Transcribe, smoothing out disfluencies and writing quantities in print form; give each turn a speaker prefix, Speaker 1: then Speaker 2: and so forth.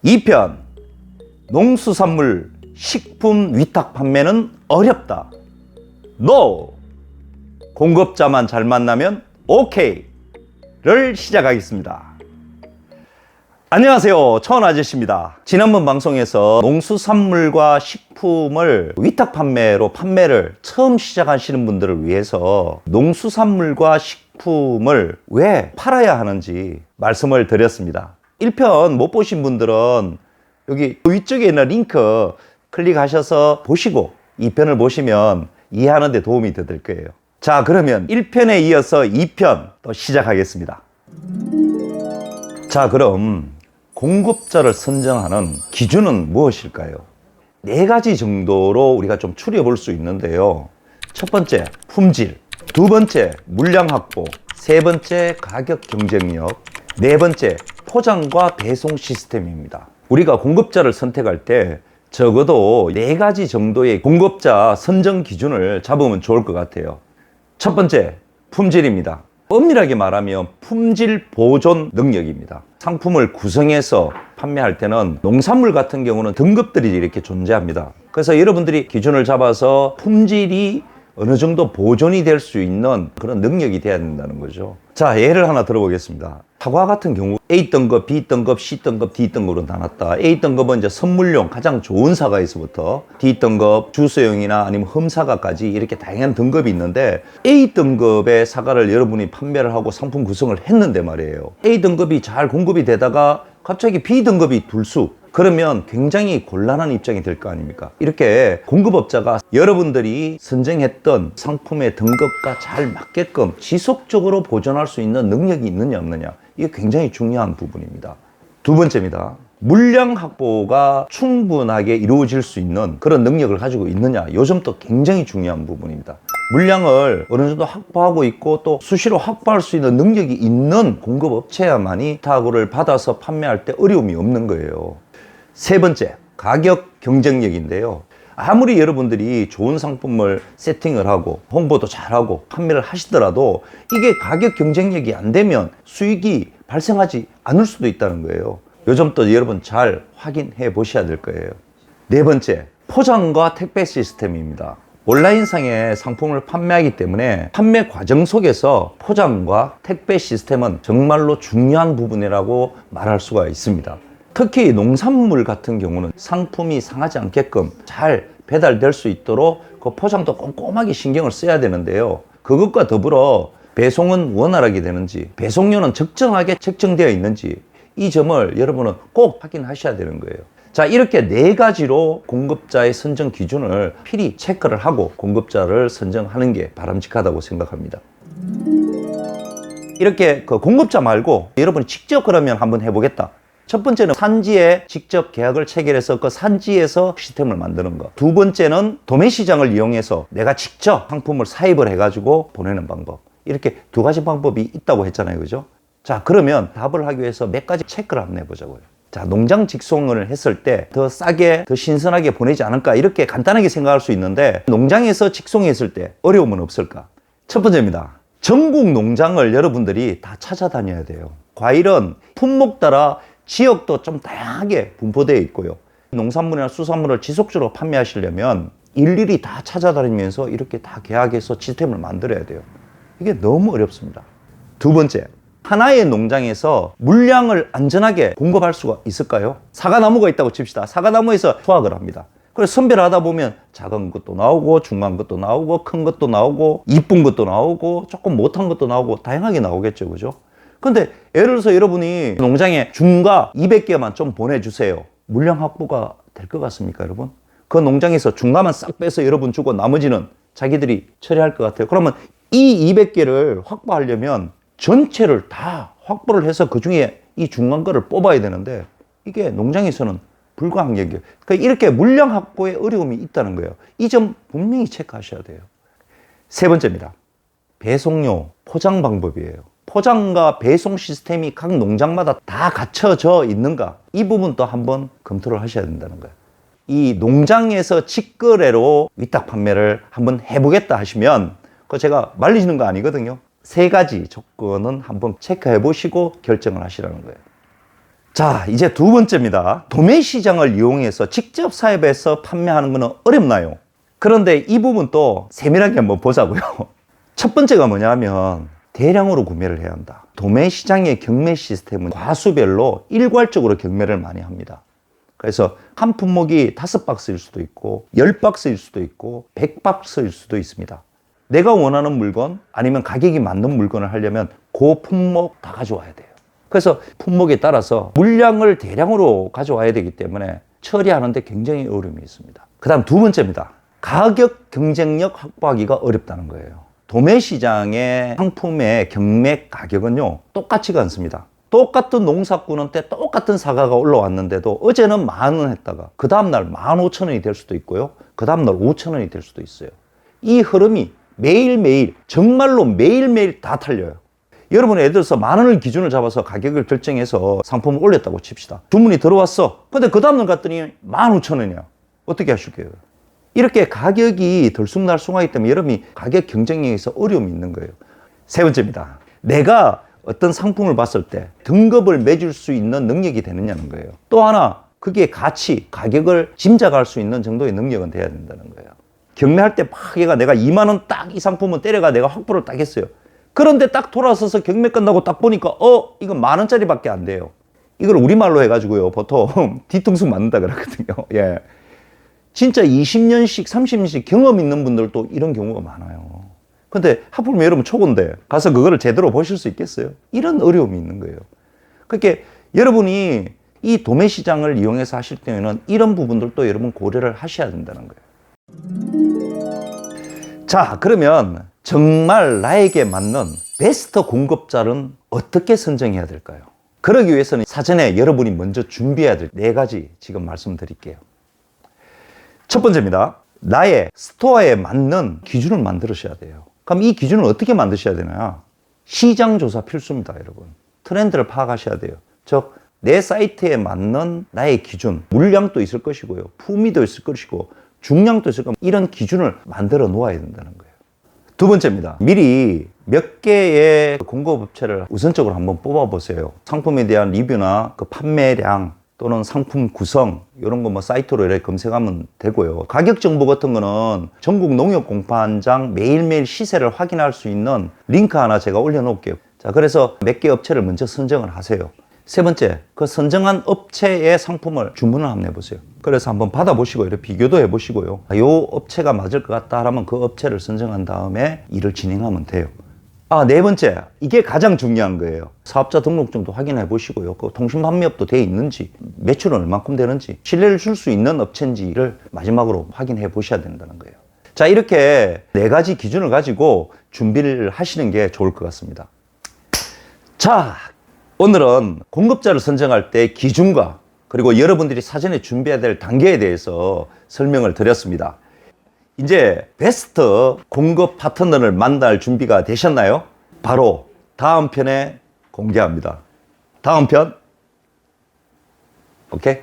Speaker 1: 2편, 농수산물 식품 위탁 판매는 어렵다. NO! 공급자만 잘 만나면 OK를 시작하겠습니다. 안녕하세요, 천아저씨입니다. 지난번 방송에서 농수산물과 식품을 위탁 판매로 판매를 처음 시작하시는 분들을 위해서 농수산물과 식품을 왜 팔아야 하는지 말씀을 드렸습니다. 1편 못 보신 분들은 여기 위쪽에 있는 링크 클릭하셔서 보시고 2편을 보시면 이해하는 데 도움이 될 거예요. 자, 그러면 1편에 이어서 2편 또 시작하겠습니다. 자, 그럼 공급자를 선정하는 기준은 무엇일까요? 4가지 정도로 우리가 좀 추려볼 수 있는데요. 첫 번째, 품질. 두 번째, 물량 확보. 세 번째, 가격 경쟁력. 네 번째, 포장과 배송 시스템입니다. 우리가 공급자를 선택할 때 적어도 4가지 정도의 공급자 선정 기준을 잡으면 좋을 것 같아요. 첫 번째, 품질입니다. 엄밀하게 말하면 품질 보존 능력입니다. 상품을 구성해서 판매할 때는 농산물 같은 경우는 등급들이 이렇게 존재합니다. 그래서 여러분들이 기준을 잡아서 품질이 어느 정도 보존이 될 수 있는 그런 능력이 돼야 된다는 거죠. 자, 예를 하나 들어보겠습니다. 사과 같은 경우 A등급, B등급, C등급, D등급으로 나눴다. A등급은 이제 선물용 가장 좋은 사과에서부터 D등급, 주스용이나 아니면 흠사과까지 이렇게 다양한 등급이 있는데 A등급의 사과를 여러분이 판매를 하고 상품 구성을 했는데 말이에요. A등급이 잘 공급이 되다가 갑자기 B등급이 둘수, 그러면 굉장히 곤란한 입장이 될 거 아닙니까? 이렇게 공급업자가 여러분들이 선정했던 상품의 등급과 잘 맞게끔 지속적으로 보존할 수 있는 능력이 있느냐 없느냐, 이게 굉장히 중요한 부분입니다. 두 번째입니다. 물량 확보가 충분하게 이루어질 수 있는 그런 능력을 가지고 있느냐, 요 점도 굉장히 중요한 부분입니다. 물량을 어느 정도 확보하고 있고 또 수시로 확보할 수 있는 능력이 있는 공급업체야만이 타구를 받아서 판매할 때 어려움이 없는 거예요. 세 번째, 가격 경쟁력인데요. 아무리 여러분들이 좋은 상품을 세팅을 하고 홍보도 잘하고 판매를 하시더라도 이게 가격 경쟁력이 안 되면 수익이 발생하지 않을 수도 있다는 거예요. 요 점도 여러분 잘 확인해 보셔야 될 거예요. 네 번째, 포장과 택배 시스템입니다. 온라인상에 상품을 판매하기 때문에 판매 과정 속에서 포장과 택배 시스템은 정말로 중요한 부분이라고 말할 수가 있습니다. 특히 농산물 같은 경우는 상품이 상하지 않게끔 잘 배달될 수 있도록 그 포장도 꼼꼼하게 신경을 써야 되는데요. 그것과 더불어 배송은 원활하게 되는지, 배송료는 적정하게 책정되어 있는지, 이 점을 여러분은 꼭 확인하셔야 되는 거예요. 자, 이렇게 4가지로 공급자의 선정 기준을 필히 체크를 하고 공급자를 선정하는 게 바람직하다고 생각합니다. 이렇게 그 공급자 말고 여러분이 직접 그러면 한번 해보겠다. 첫 번째는 산지에 직접 계약을 체결해서 그 산지에서 시스템을 만드는 것. 두 번째는 도매 시장을 이용해서 내가 직접 상품을 사입을 해가지고 보내는 방법. 이렇게 2가지 방법이 있다고 했잖아요, 그죠? 자, 그러면 답을 하기 위해서 몇 가지 체크를 한번 해보자고요. 자, 농장 직송을 했을 때 더 싸게, 더 신선하게 보내지 않을까, 이렇게 간단하게 생각할 수 있는데 농장에서 직송했을 때 어려움은 없을까? 첫 번째입니다. 전국 농장을 여러분들이 다 찾아다녀야 돼요. 과일은 품목 따라 지역도 좀 다양하게 분포되어 있고요. 농산물이나 수산물을 지속적으로 판매하시려면 일일이 다 찾아다니면서 이렇게 다 계약해서 시스템을 만들어야 돼요. 이게 너무 어렵습니다. 두 번째, 하나의 농장에서 물량을 안전하게 공급할 수가 있을까요? 사과나무가 있다고 칩시다. 사과나무에서 수확을 합니다. 그래서 선별하다 보면 작은 것도 나오고 중간 것도 나오고 큰 것도 나오고 이쁜 것도 나오고 조금 못한 것도 나오고 다양하게 나오겠죠, 그죠? 근데 예를 들어서 여러분이 농장에 중과 200개만 좀 보내주세요. 물량 확보가 될 것 같습니까, 여러분? 그 농장에서 중가만 싹 빼서 여러분 주고 나머지는 자기들이 처리할 것 같아요. 그러면 이 200개를 확보하려면 전체를 다 확보를 해서 그 중에 이 중간 거를 뽑아야 되는데 이게 농장에서는 불가항력이에요. 그러니까 이렇게 물량 확보에 어려움이 있다는 거예요. 이 점 분명히 체크하셔야 돼요. 세 번째입니다. 배송료, 포장 방법이에요. 포장과 배송 시스템이 각 농장마다 다 갖춰져 있는가, 이 부분도 한번 검토를 하셔야 된다는 거예요. 이 농장에서 직거래로 위탁 판매를 한번 해보겠다 하시면 그거 제가 말리시는 거 아니거든요. 3가지 조건은 한번 체크해 보시고 결정을 하시라는 거예요. 자, 이제 두 번째입니다. 도매 시장을 이용해서 직접 사업에서 판매하는 것은 어렵나요? 그런데 이 부분 또 세밀하게 한번 보자고요. 첫 번째가 뭐냐면 대량으로 구매를 해야 한다. 도매 시장의 경매 시스템은 과수별로 일괄적으로 경매를 많이 합니다. 그래서 한 품목이 5박스일 수도 있고 10박스일 수도 있고 100박스일 수도 있습니다. 내가 원하는 물건 아니면 가격이 맞는 물건을 하려면 그 품목 다 가져와야 돼요. 그래서 품목에 따라서 물량을 대량으로 가져와야 되기 때문에 처리하는데 굉장히 어려움이 있습니다. 그 다음 두 번째입니다. 가격 경쟁력 확보하기가 어렵다는 거예요. 도매 시장의 상품의 경매 가격은요, 똑같지가 않습니다. 똑같은 농사꾼은 때 똑같은 사과가 올라왔는데도 어제는 10,000원 했다가 그 다음날 15,000원이 될 수도 있고요. 그 다음날 5,000원이 될 수도 있어요. 이 흐름이 매일매일, 정말로 매일매일 다 틀려요. 여러분 예를 들어서 10,000원을 기준을 잡아서 가격을 결정해서 상품을 올렸다고 칩시다. 주문이 들어왔어. 근데 그 다음날 갔더니 15,000원이야. 어떻게 하실게요? 이렇게 가격이 들쑥날쑥하기 때문에 여러분이 가격 경쟁력에서 어려움이 있는 거예요. 세 번째입니다. 내가 어떤 상품을 봤을 때 등급을 매줄 수 있는 능력이 되느냐는 거예요. 또 하나, 그게 가치, 가격을 짐작할 수 있는 정도의 능력은 돼야 된다는 거예요. 경매할 때 막 얘가 내가 20,000원 딱 이 상품은 때려가 내가 확보를 딱 했어요. 그런데 딱 돌아서서 경매 끝나고 딱 보니까 이건 10,000원짜리 밖에 안 돼요. 이걸 우리말로 해가지고요, 보통 뒤통수 맞는다 그러거든요. 예. 진짜 20년씩 30년씩 경험 있는 분들도 이런 경우가 많아요. 근데 하필이면 여러분 초보인데 가서 그거를 제대로 보실 수 있겠어요? 이런 어려움이 있는 거예요. 그렇게 여러분이 이 도매 시장을 이용해서 하실 때에는 이런 부분들도 여러분 고려를 하셔야 된다는 거예요. 자, 그러면 정말 나에게 맞는 베스트 공급자는 어떻게 선정해야 될까요? 그러기 위해서는 사전에 여러분이 먼저 준비해야 될 4가지 지금 말씀드릴게요. 첫 번째입니다. 나의 스토어에 맞는 기준을 만들으셔야 돼요. 그럼 이 기준을 어떻게 만드셔야 되나요? 시장 조사 필수입니다, 여러분. 트렌드를 파악하셔야 돼요. 즉, 내 사이트에 맞는 나의 기준, 물량도 있을 것이고요. 품위도 있을 것이고, 중량도 있을 겁니다. 이런 기준을 만들어 놓아야 된다는 거예요. 두 번째입니다. 미리 몇 개의 공급업체를 우선적으로 한번 뽑아보세요. 상품에 대한 리뷰나 그 판매량, 또는 상품 구성 이런 거 뭐 사이트로 이렇게 검색하면 되고요. 가격 정보 같은 거는 전국 농협 공판장 매일매일 시세를 확인할 수 있는 링크 하나 제가 올려놓을게요. 자, 그래서 몇 개 업체를 먼저 선정을 하세요. 세 번째, 그 선정한 업체의 상품을 주문을 한번 해보세요. 그래서 한번 받아보시고 이렇게 비교도 해보시고요. 이 업체가 맞을 것 같다 하면 그 업체를 선정한 다음에 일을 진행하면 돼요. 네 번째, 이게 가장 중요한 거예요. 사업자 등록증도 확인해 보시고요. 그 통신판매업도 돼 있는지, 매출은 얼만큼 되는지, 신뢰를 줄 수 있는 업체인지를 마지막으로 확인해 보셔야 된다는 거예요. 자, 이렇게 4가지 기준을 가지고 준비를 하시는 게 좋을 것 같습니다. 자, 오늘은 공급자를 선정할 때 기준과 그리고 여러분들이 사전에 준비해야 될 단계에 대해서 설명을 드렸습니다. 이제 베스트 공급 파트너를 만날 준비가 되셨나요? 바로 다음 편에 공개합니다. 다음 편. 오케이?